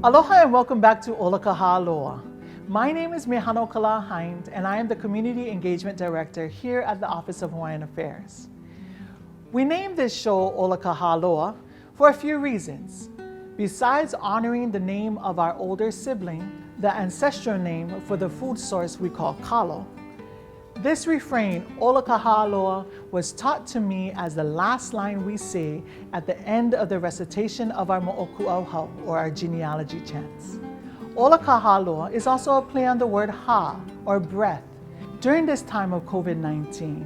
Aloha and welcome back to Ola Ka Hāloa. My name is Mahuahua and I am the Community Engagement Director here at the Office of Hawaiian Affairs. We named this show Ola Ka Hāloa for a few reasons. Besides honoring the name of our older sibling, the ancestral name for the food source we call kalo, this refrain, Ola Ka Hāloa, was taught to me as the last line we say at the end of the recitation of our mo'oku'auhau, or our genealogy chants. Ola Ka Hāloa is also a play on the word ha, or breath. During this time of COVID-19,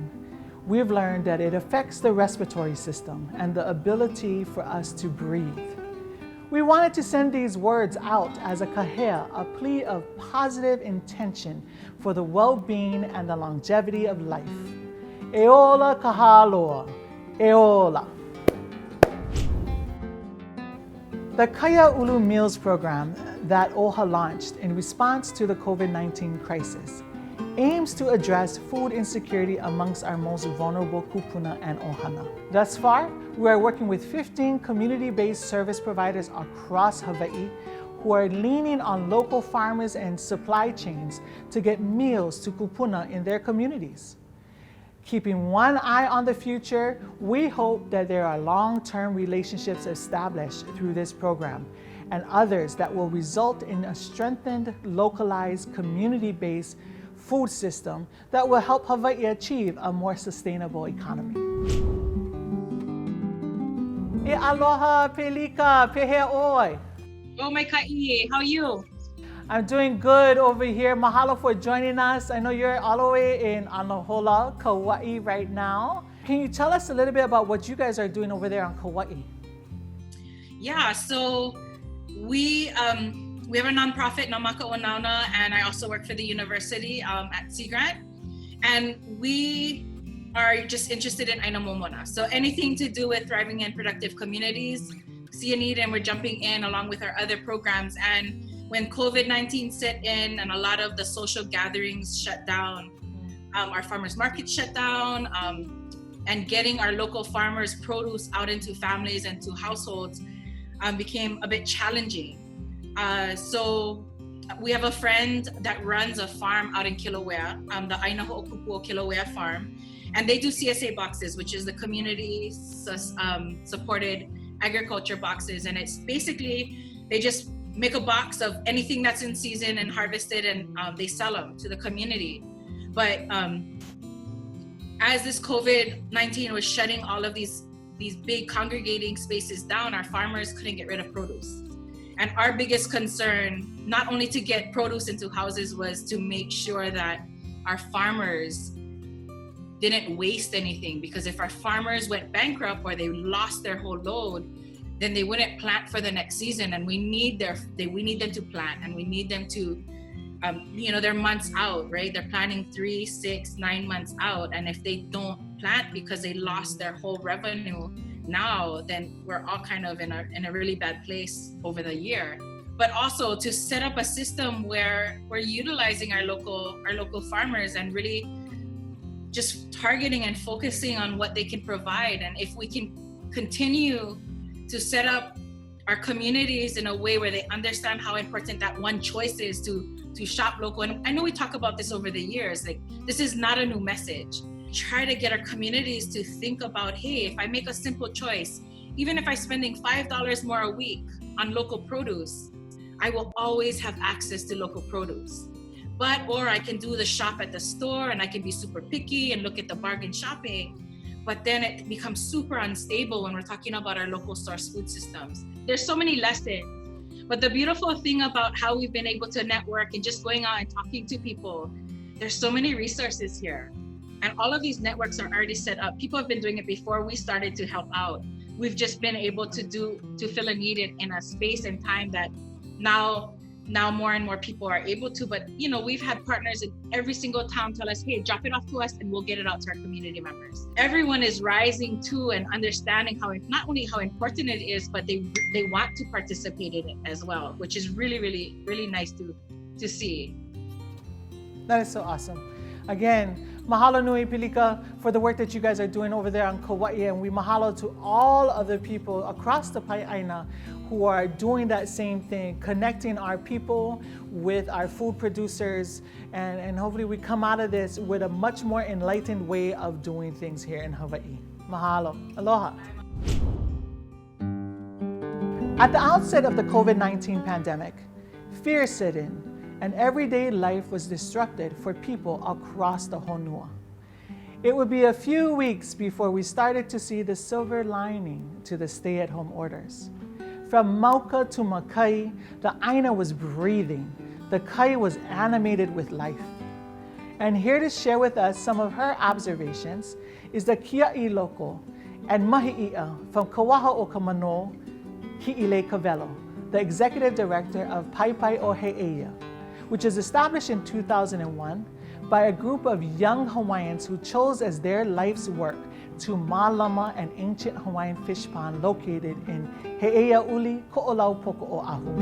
we've learned that it affects the respiratory system and the ability for us to breathe. We wanted to send these words out as a kahea, a plea of positive intention for the well-being and the longevity of life. E Ola Ka Hāloa, e Ola. The Kaya Ulu Meals program that OHA launched in response to the COVID-19 crisis aims to address food insecurity amongst our most vulnerable kupuna and ohana. Thus far, we are working with 15 community-based service providers across Hawaii who are leaning on local farmers and supply chains to get meals to kupuna in their communities. Keeping one eye on the future, we hope that there are long-term relationships established through this program and others that will result in a strengthened, localized, community-based food system that will help Hawaii achieve a more sustainable economy. E aloha, pelika, pehe oi. Oh my ka'i, how are you? I'm doing good over here. Mahalo for joining us. I know you're all the way in Aloha, Kauai right now. Can you tell us a little bit about what you guys are doing over there on Kauai? Yeah, so we have a nonprofit, Namaka Onauna, and I also work for the university at Sea Grant. And we are just interested in Aina Momona. So anything to do with thriving and productive communities, see a need, and we're jumping in along with our other programs. And when COVID-19 set in and a lot of the social gatherings shut down, our farmers market shut down, and getting our local farmers' produce out into families and to households became a bit challenging. So we have a friend that runs a farm out in Kilauea, the Aina Ho'okupuo Kilauea farm, and they do Csa Boxes, which is the community supported agriculture boxes. And it's basically, they just make a box of anything that's in season and harvested, and they sell them to the community. But as this COVID-19 was shutting all of these big congregating spaces down, our farmers couldn't get rid of produce. And our biggest concern, not only to get produce into houses, was to make sure that our farmers didn't waste anything. Because if our farmers went bankrupt or they lost their whole load, then they wouldn't plant for the next season. And we need them to plant, and we need them to, they're months out, right? They're planning 3, 6, 9 months out. And if they don't plant because they lost their whole revenue now, then we're all kind of in a really bad place over the year. But also to set up a system where we're utilizing our local farmers and really just targeting and focusing on what they can provide. And if we can continue to set up our communities in a way where they understand how important that one choice is to shop local. And I know we talk about this over the years, like this is not a new message. Try to get our communities to think about, hey, if I make a simple choice, even if I'm spending $5 more a week on local produce, I will always have access to local produce. Or I can do the shop at the store and I can be super picky and look at the bargain shopping, but then it becomes super unstable when we're talking about our local source food systems. There's so many lessons, but the beautiful thing about how we've been able to network and just going out and talking to people, there's so many resources here. And all of these networks are already set up. People have been doing it before we started to help out. We've just been able to fill a need in a space and time that now more and more people are able to. But we've had partners in every single town tell us, hey, drop it off to us and we'll get it out to our community members. Everyone is rising to and understanding not only how important it is, but they want to participate in it as well, which is really, really, really nice to see. That is so awesome. Again, mahalo nui Pilika for the work that you guys are doing over there on Kauai, and we mahalo to all other people across the Pai'aina who are doing that same thing, connecting our people with our food producers, and hopefully we come out of this with a much more enlightened way of doing things here in Hawaii. Mahalo. Aloha. At the outset of the COVID-19 pandemic, fear set in, and everyday life was disrupted for people across the honua. It would be a few weeks before we started to see the silver lining to the stay-at-home orders. From Mauka to Makai, the Aina was breathing. The Kai was animated with life. And here to share with us some of her observations is the Kia'i Loko and Mahi'i'a from Kawaha o Kamano, Hi'ile Kavelo, the Executive Director of Pai Pai o He'eia, which is established in 2001 by a group of young Hawaiians who chose as their life's work to Malama, an ancient Hawaiian fish pond located in He'eia Uli, Ko'olau Poko Ahu.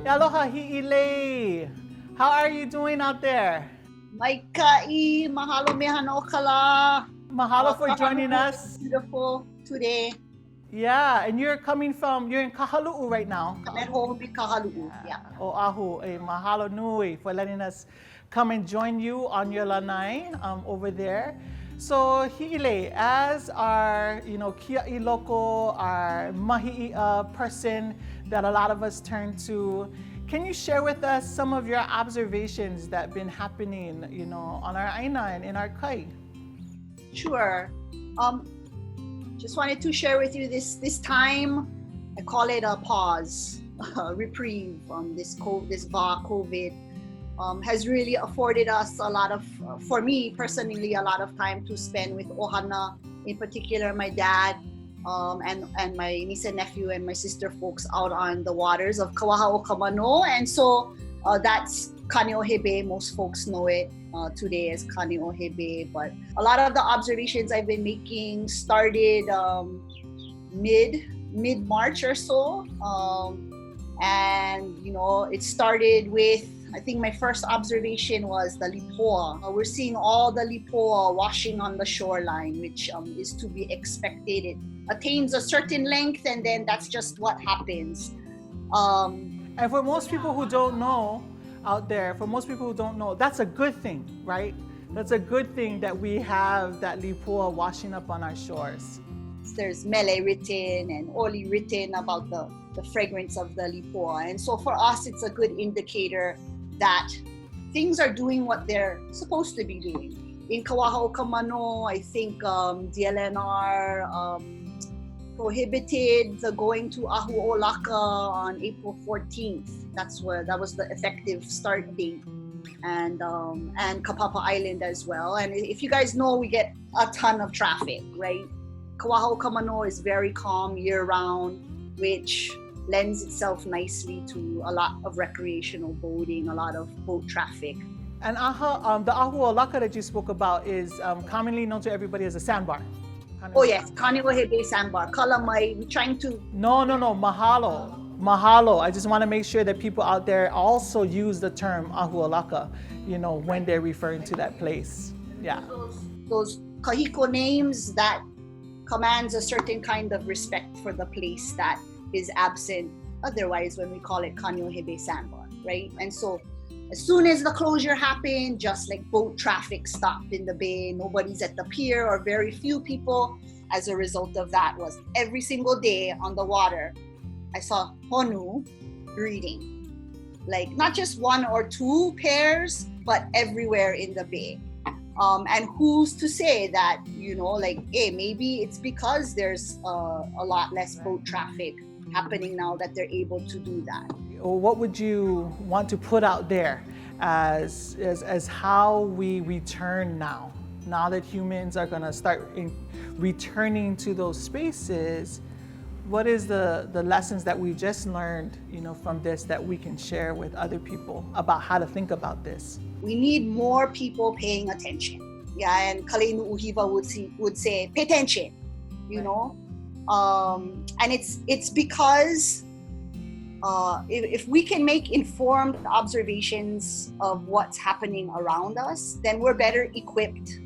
Aloha Hi'ile! How are you doing out there? Maikai, mahalo mehano kala. Mahalo for joining us. Beautiful today. Yeah, and you're in Kahalu'u right now. I'm at home in Kahalu'u. Yeah. Oahu, mahalo nui for letting us come and join you on your lanai over there. So Hi'ile, as our Kia'i Loko, our Mahi'i'a person that a lot of us turn to, can you share with us some of your observations that have been happening, on our Aina and in our Kai? Sure. Just wanted to share with you this time. I call it a pause, a reprieve. This COVID has really afforded us a lot of, for me personally, a lot of time to spend with Ohana, in particular my dad, and my niece and nephew and my sister folks out on the waters of Kawaha o Kamano. And so that's Kaneohebe. Most folks know it today as Kaneohebe. But a lot of the observations I've been making started mid-March or so. And it started with, I think my first observation was the lipoa. We're seeing all the lipoa washing on the shoreline, which is to be expected. It attains a certain length, and then that's just what happens. And for most people who don't know out there, that's a good thing, right? That's a good thing that we have that lipoa washing up on our shores. There's mele written and oli written about the fragrance of the lipoa. And so for us, it's a good indicator that things are doing what they're supposed to be doing. In Kawaha o Kamano, I think DLNR prohibited the going to Ahu Ola Ka on April 14th. That was the effective start date. And Kapapa Island as well. And if you guys know, we get a ton of traffic, right? Kawaha o Kamano is very calm year-round, which lends itself nicely to a lot of recreational boating, a lot of boat traffic. And the Ahu Ola Ka that you spoke about is commonly known to everybody as a sandbar. Oh yes, Kaneohebe sandbar. Kalamai, we're trying to... No, mahalo. I just want to make sure that people out there also use the term Ahu Ola Ka, when they're referring to that place. Yeah. Those kahiko names that commands a certain kind of respect for the place that is absent otherwise when we call it Kaneohebe sandbar, right? And so as soon as the closure happened, just like boat traffic stopped in the bay, nobody's at the pier or very few people. As a result of that was every single day on the water, I saw honu breeding. Like not just one or two pairs, but everywhere in the bay. And who's to say that, maybe it's because there's a lot less boat traffic happening now that they're able to do that. What would you want to put out there as how we return now that humans are going to start returning to those spaces? What is the lessons that we just learned, from this that we can share with other people about how to think about this? We need more people paying attention. Yeah, and Kaleinu Uhiva would say, pay attention, And it's because if we can make informed observations of what's happening around us, then we're better equipped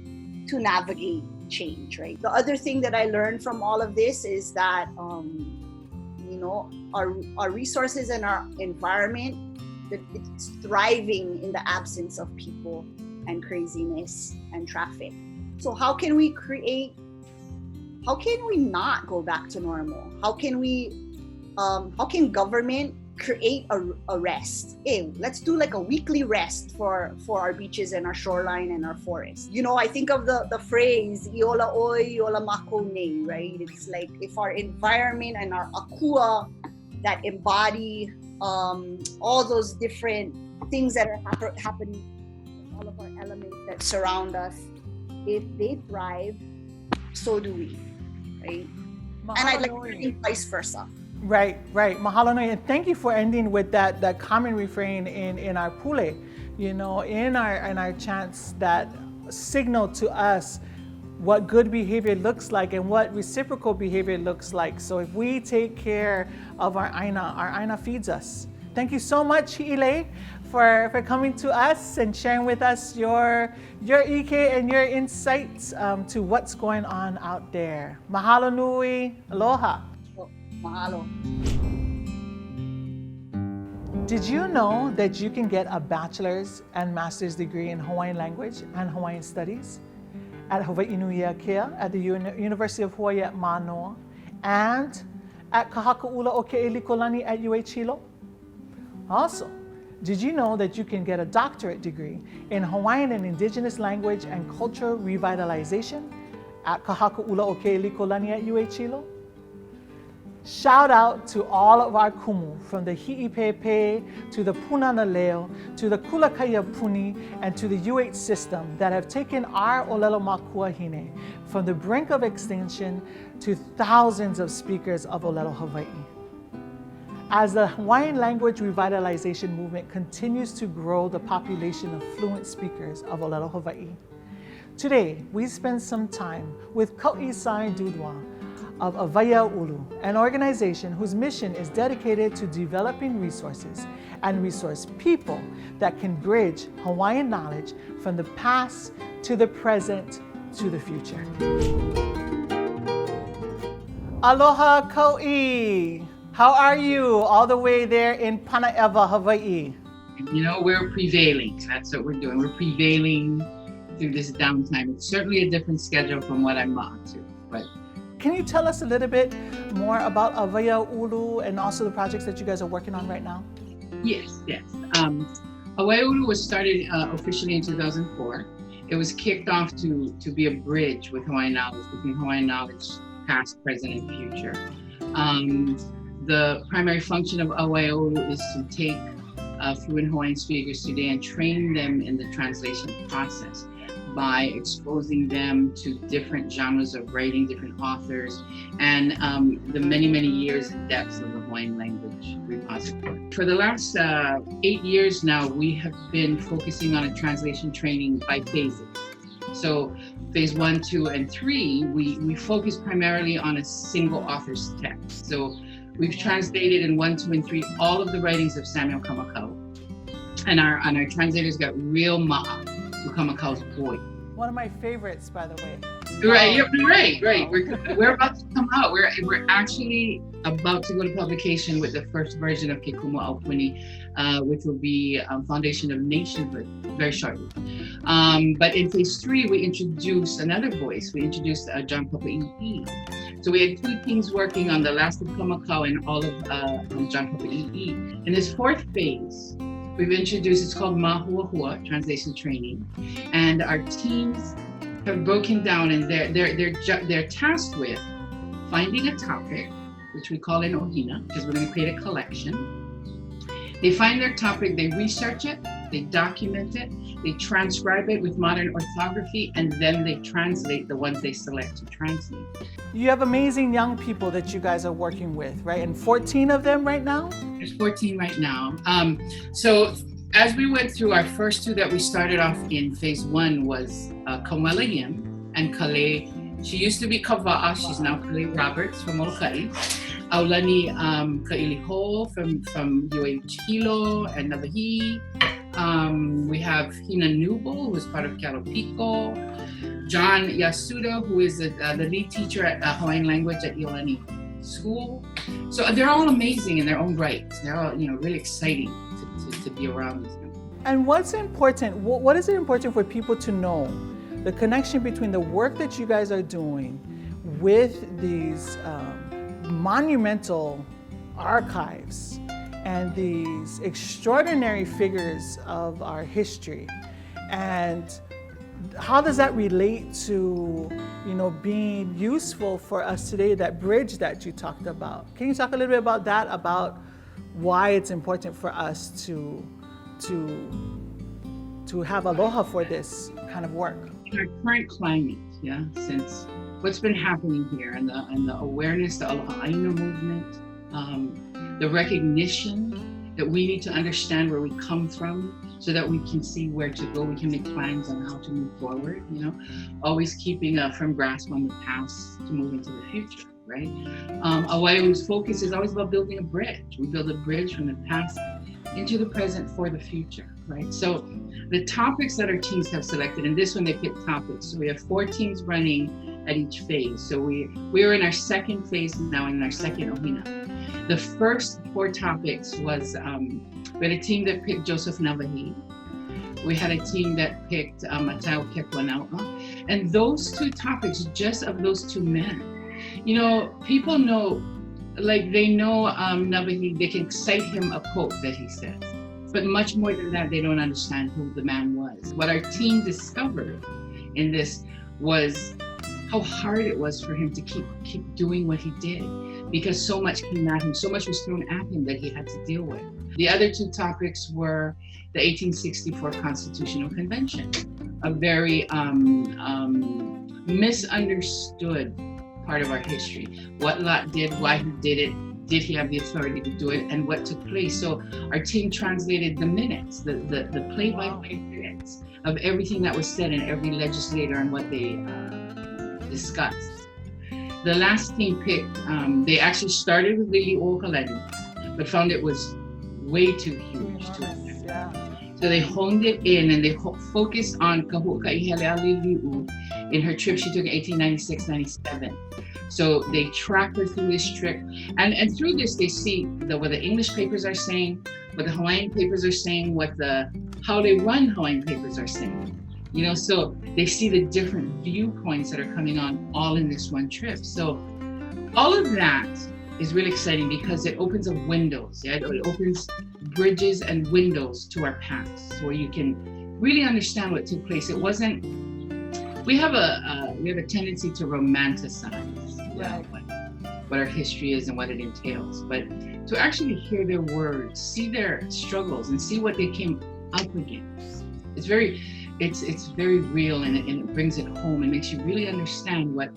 to navigate change, right? The other thing that I learned from all of this is that, our resources and our environment, that it's thriving in the absence of people and craziness and traffic. So how can we not go back to normal? How can government create a rest? Hey, let's do like a weekly rest for our beaches and our shoreline and our forests. I think of the phrase "Iola oi, iola mako nei," right? It's like if our environment and our akua that embody all those different things that are happening, all of our elements that surround us, if they thrive, so do we, right? And I'd like to think vice versa. Right. Mahalo nui, and thank you for ending with that common refrain in our pule, in our chants that signal to us what good behavior looks like and what reciprocal behavior looks like. So if we take care of our aina feeds us. Thank you so much, Hi'ile, for coming to us and sharing with us your ike and your insights to what's going on out there. Mahalo nui, aloha. Mahalo. Did you know that you can get a bachelor's and master's degree in Hawaiian language and Hawaiian studies at Hawaii Nui Akea at the University of Hawaii at Manoa and at Kahakaula o Ke'elikolani at UH Hilo? Also, did you know that you can get a doctorate degree in Hawaiian and Indigenous language and cultural revitalization at Kahakaula o Ke'elikolani at UH Hilo? Shout out to all of our kumu, from the Hi'ipepe to the Punana Leo to the Kulakaya Puni and to the UH system that have taken our Olelo Makua Hine from the brink of extinction to thousands of speakers of Olelo Hawaii. As the Hawaiian language revitalization movement continues to grow the population of fluent speakers of Olelo Hawaii, today we spend some time with Kau'isai Dudwa of Avaya Ulu, an organization whose mission is dedicated to developing resources and resource people that can bridge Hawaiian knowledge from the past to the present to the future. Aloha Kau'i! How are you all the way there in Panaeva, Hawaii? We're prevailing. That's what we're doing. We're prevailing through this downtime. It's certainly a different schedule from what I'm on to, but can you tell us a little bit more about Avaya Ulu and also the projects that you guys are working on right now? Yes. Avaya Ulu was started officially in 2004. It was kicked off to be a bridge with Hawaiian knowledge, between Hawaiian knowledge, past, present, and future. The primary function of Avaya Ulu is to take fluent Hawaiian speakers today and train them in the translation process by exposing them to different genres of writing, different authors, and the many, many years and depths of the Hawaiian language repository. For the last 8 years now, we have been focusing on a translation training by phases. So phase 1, 2, and 3, we focus primarily on a single author's text. So we've translated in 1, 2, and 3 all of the writings of Samuel Kamakau, and our translators got real ma'a. Kamakau's boy. One of my favorites, by the way. Right. We're about to come out. We're actually about to go to publication with the first version of Kekumu Aupuni, which will be Foundation of Nationhood very shortly. But in phase 3, we introduced another voice. We introduced John Papa'i'i. So we had 2 teams working on the last of Kamakau and all of John Papa'i'i. In this 4th phase, we've introduced, it's called Mahuahua, translation training, and our teams have broken down, and they're tasked with finding a topic, which we call an ohina, because we're going to create a collection. They find their topic, they research it, they document it, they transcribe it with modern orthography, and then they translate the ones they select to translate. You have amazing young people that you guys are working with, right? And 14 of them right now? There's 14 right now. So as we went through, our first 2 that we started off in phase 1 was Kamwela Yim and Kale. She used to be Kawa'a, she's now Kale Roberts from Molokai. Aulani Kailiho from Hilo and Navahi. We have Hina Nubel, who is part of Kalopiko. John Yasuda, who is the lead teacher at Hawaiian language at Iolani School. So they're all amazing in their own right. They're all, really exciting to be around them. And what's important, what is it important for people to know? The connection between the work that you guys are doing with these monumental archives and these extraordinary figures of our history, and how does that relate to being useful for us today, that bridge that you talked about? Can you talk a little bit about that, about why it's important for us to have aloha for this kind of work? In our current climate, since what's been happening here and the awareness, the Aloha Aina movement, the recognition that we need to understand where we come from so that we can see where to go, we can make plans on how to move forward, always keeping a firm grasp on the past to move into the future, right? Awaiu's focus is always about building a bridge. We build a bridge from the past into the present for the future, right? So the topics that our teams have selected, and this one they picked topics. So we have 4 teams running at each phase. So we are in our second phase now, in our second ohina. The first 4 topics was, we had a team that picked Joseph Navahi. We had a team that picked Matau Kekwanau'a. And those 2 topics, just of those 2 men, people know, they know Navahi, they can cite him a quote that he says. But much more than that, they don't understand who the man was. What our team discovered in this was how hard it was for him to keep doing what he did, because so much came at him, so much was thrown at him that he had to deal with. The other 2 topics were the 1864 Constitutional Convention, a very misunderstood part of our history. What Lot did, why he did it, did he have the authority to do it, and what took place. So our team translated the minutes, the play-by-play minutes of everything that was said and every legislator and what they discussed. The last team picked, they actually started with Lili Okalani, but found it was way too huge to affect. Yeah. So they honed it in and they focused on Kahu'ka'ihelea in her trip she took in 1896-97. So they track her through this trip, and through this they see what the English papers are saying, what the Hawaiian papers are saying, how they run Hawaiian papers are saying. So they see the different viewpoints that are coming on all in this one trip. So all of that is really exciting because it opens up windows. It opens bridges and windows to our past, where you can really understand what took place. It wasn't. We have a tendency to romanticize what our history is and what it entails, but to actually hear their words, see their struggles, and see what they came up against, it's very real, and it brings it home and makes you really understand what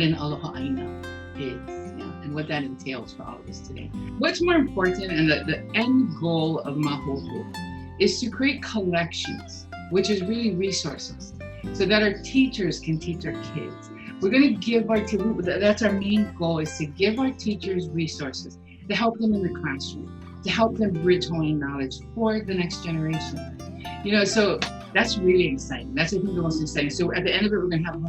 an Aloha Aina is, and what that entails for all of us today. What's more important, and the end goal of Mahuahua, is to create collections, which is really resources, so that our teachers can teach our kids. We're going to give that's our main goal, is to give our teachers resources to help them in the classroom, to help them bridge Hawaiian knowledge for the next generation. So that's really exciting. That's, I think, the most exciting. So at the end of it, we're going to have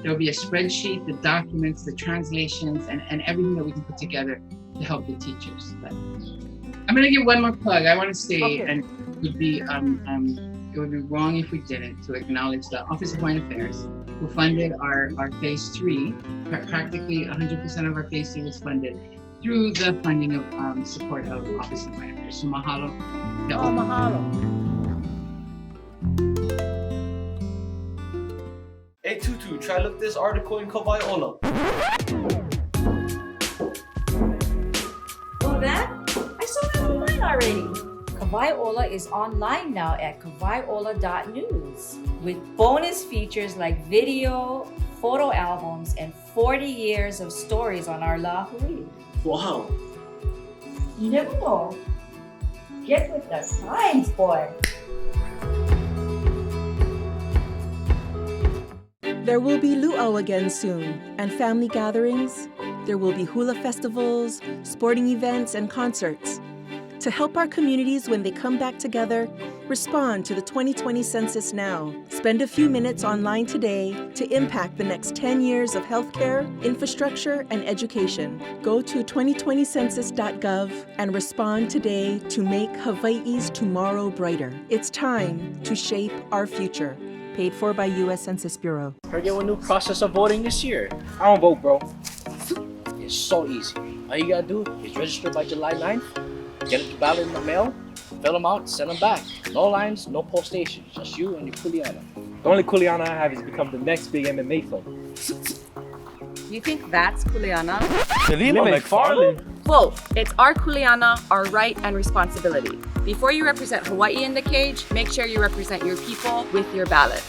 there'll be a spreadsheet, the documents, the translations, and everything that we can put together to help the teachers. But I'm going to give one more plug. I want to say, and it would be wrong if we didn't, to acknowledge the Office of Hawaiian Affairs, who funded our phase 3. Practically 100% of our phase 3 was funded through the funding of support of Office of Hawaiian Affairs. So mahalo. Oh, mahalo. Hey Tutu, try look this article in Kawaiola. Oh, that? I saw that online already. Kawaiola is online now at kawaiola.news with bonus features like video, photo albums, and 40 years of stories on our lahui. Wow. You never know. Get with the times, boy. There will be luau again soon, and family gatherings. There will be hula festivals, sporting events, and concerts. To help our communities when they come back together, respond to the 2020 census now. Spend a few minutes online today to impact the next 10 years of healthcare, infrastructure, and education. Go to 2020census.gov and respond today to make Hawaii's tomorrow brighter. It's time to shape our future. Paid for by U.S. Census Bureau. Heard you have a new process of voting this year. I don't vote, bro. It's so easy. All you gotta do is register by July 9th, get the ballot in the mail, fill them out, send them back. No lines, no poll stations, just you and your kuleana. The only kuleana I have is to become the next big MMA fighter. You think that's kuleana? Kalima McFarland? Whoa, it's our kuleana, our right and responsibility. Before you represent Hawaii in the cage, make sure you represent your people with your ballot.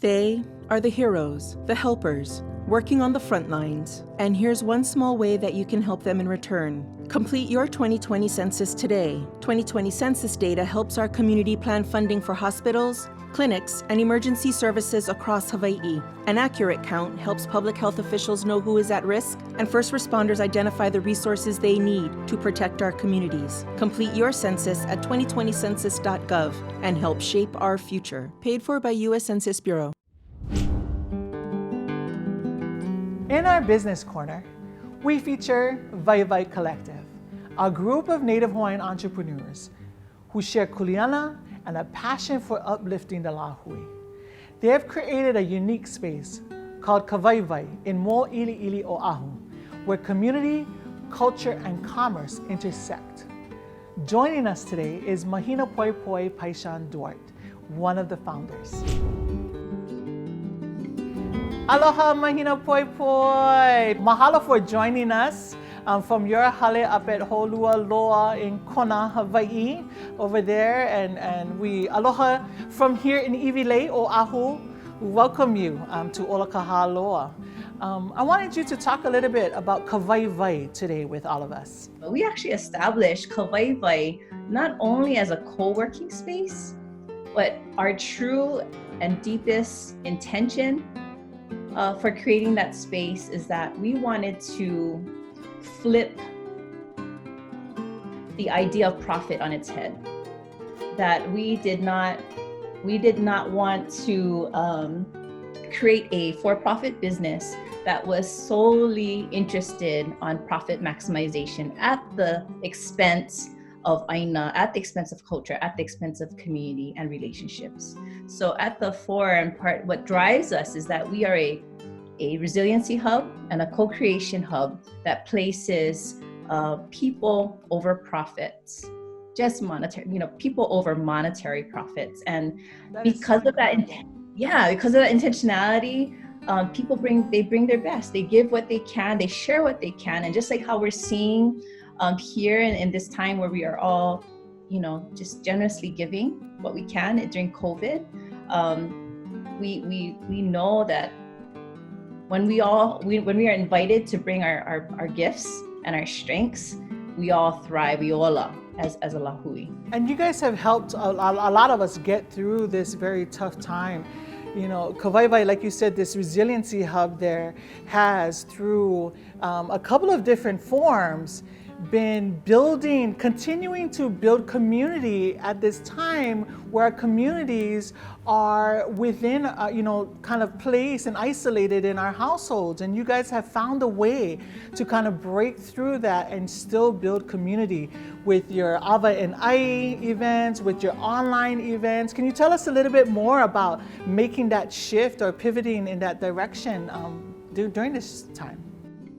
They are the heroes, the helpers, working on the front lines. And here's one small way that you can help them in return. Complete your 2020 census today. 2020 census data helps our community plan funding for hospitals, clinics, and emergency services across Hawaii. An accurate count helps public health officials know who is at risk, and first responders identify the resources they need to protect our communities. Complete your census at 2020census.gov and help shape our future. Paid for by U.S. Census Bureau. In our business corner, we feature Vai Collective, a group of Native Hawaiian entrepreneurs who share kuleana and a passion for uplifting the lahui. They have created a unique space called Kawaiwai in Mo'ili'ili Oahu, where community, culture, and commerce intersect. Joining us today is Mahina Poi Poi Paishan Duarte, one of the founders. Aloha Mahina Poi Poi! Mahalo for joining us from your hale up at Holua Loa in Kona, Hawaii, over there. And we aloha from here in Iwilei, Oahu. We welcome you to Ola Ka Hāloa. I wanted you to talk a little bit about Kawaiwai today with all of us. We actually established Kawaiwai not only as a co-working space, but our true and deepest intention for creating that space is that we wanted to flip the idea of profit on its head. That we did not want to create a for-profit business that was solely interested on profit maximization at the expense of aina, at the expense of culture, at the expense of community and relationships. So at the fore and part, what drives us is that we are a resiliency hub and a co-creation hub that places people over profits, just monetary, people over monetary profits. And because of that, because of that intentionality, people bring their best. They give what they can, they share what they can. And just like how we're seeing here in this time where we are all, just generously giving what we can during COVID, we know that when we are invited to bring our gifts and our strengths, we all thrive, we all as a lahui. And you guys have helped a lot of us get through this very tough time. Kawaiwai, like you said, this resiliency hub there has, through a couple of different forms, been continuing to build community at this time where communities are within, kind of placed and isolated in our households. And you guys have found a way to kind of break through that and still build community with your Ava and Ai events, with your online events. Can you tell us a little bit more about making that shift or pivoting in that direction during this time?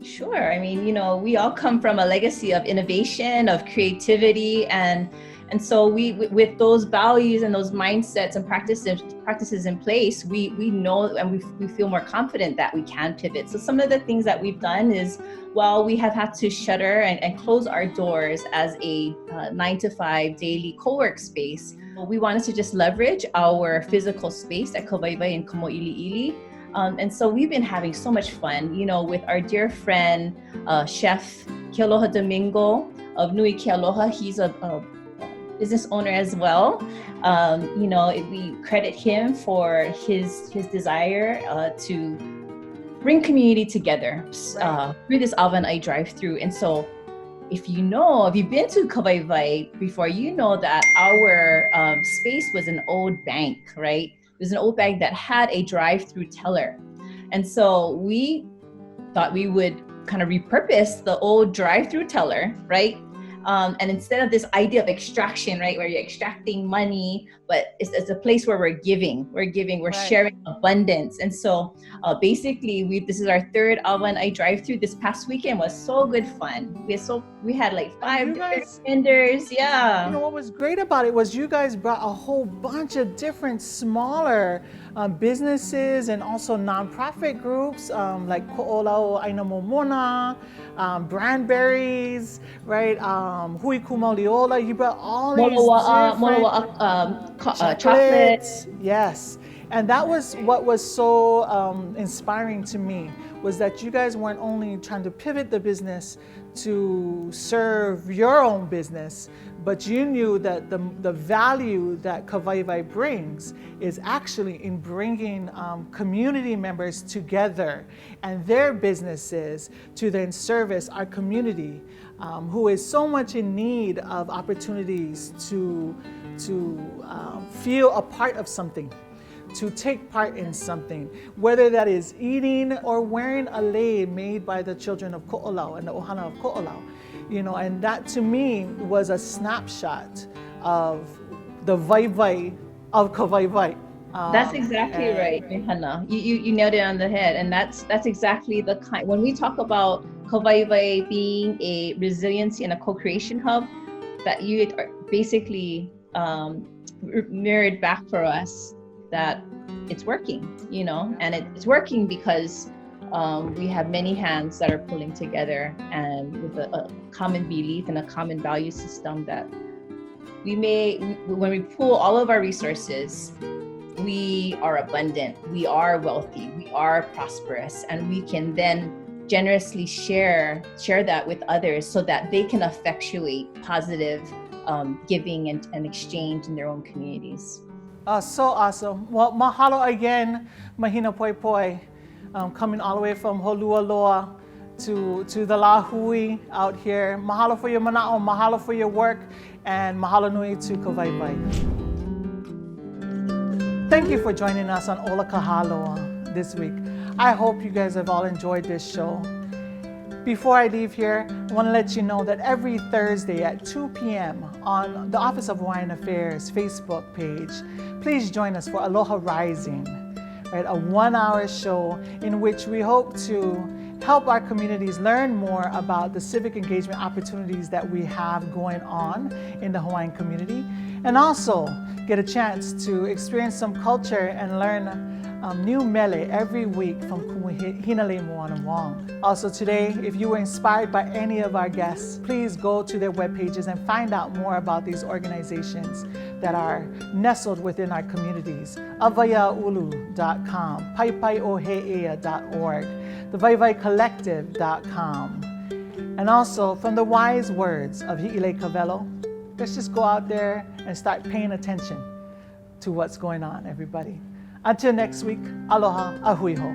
Sure. I mean, we all come from a legacy of innovation, of creativity, and so we, with those values and those mindsets and practices in place, we know and we feel more confident that we can pivot. So some of the things that we've done is, while we have had to shutter and close our doors as a 9-to-5 daily co-work space, we wanted to just leverage our physical space at Kawaiwai and Mo'ili'ili. And so we've been having so much fun, with our dear friend, Chef Kealoha Domingo of Nui Kealoha. He's a business owner as well. We credit him for his desire to bring community together through this Avanai drive-through. And so if you've been to Kavaivai before, you know that our space was an old bank, right? It was an old bank that had a drive-through teller. And so we thought we would kind of repurpose the old drive-through teller, right? And instead of this idea of extraction, right, where you're extracting money, but it's a place where we're giving, we're sharing abundance. And so basically, this is our third Avanai drive-through. This past weekend was so good fun. We had like 5 different vendors, yeah. You know what was great about it was you guys brought a whole bunch of different smaller businesses and also nonprofit groups like Ko'olao Aina Momona, Brandberries, right? Hui Kumauliola. You brought all these different chocolates. Yes. And that was what was so inspiring to me, was that you guys weren't only trying to pivot the business to serve your own business, but you knew that the value that Kavaivai brings is actually in bringing community members together and their businesses to then service our community, who is so much in need of opportunities to feel a part of something, to take part in something, whether that is eating or wearing a lei made by the children of Ko'olau and the ohana of Ko'olau. And that to me was a snapshot of the vai of Kavaivai. That's exactly right, Hannah. You nailed it on the head, and that's exactly the kind. When we talk about Kavaivai being a resiliency and a co-creation hub, that you basically mirrored back for us that it's working, and it's working because we have many hands that are pulling together, and with a common belief and a common value system that when we pool all of our resources, we are abundant, we are wealthy, we are prosperous, and we can then generously share that with others so that they can effectuate positive giving and exchange in their own communities. So awesome. Well, mahalo again, Mahina Poi Poi, coming all the way from Holualoa to the Lahui out here. Mahalo for your mana'o, mahalo for your work, and mahalo nui to Kavaivai. Thank you for joining us on Ola Ka Hāloa this week. I hope you guys have all enjoyed this show. Before I leave here, I want to let you know that every Thursday at 2 p.m. on the Office of Hawaiian Affairs Facebook page, please join us for Aloha Rising, right? A 1-hour show in which we hope to help our communities learn more about the civic engagement opportunities that we have going on in the Hawaiian community, and also get a chance to experience some culture and learn new mele every week from Kumuhinale Moana Wong. Also today, if you were inspired by any of our guests, please go to their web pages and find out more about these organizations that are nestled within our communities. avayaulu.com, paipaiohe'ea.org, thevaivaicollective.com, and also from the wise words of Hi'ile Kavelo, let's just go out there and start paying attention to what's going on, everybody. Until next week, aloha, ahui ho.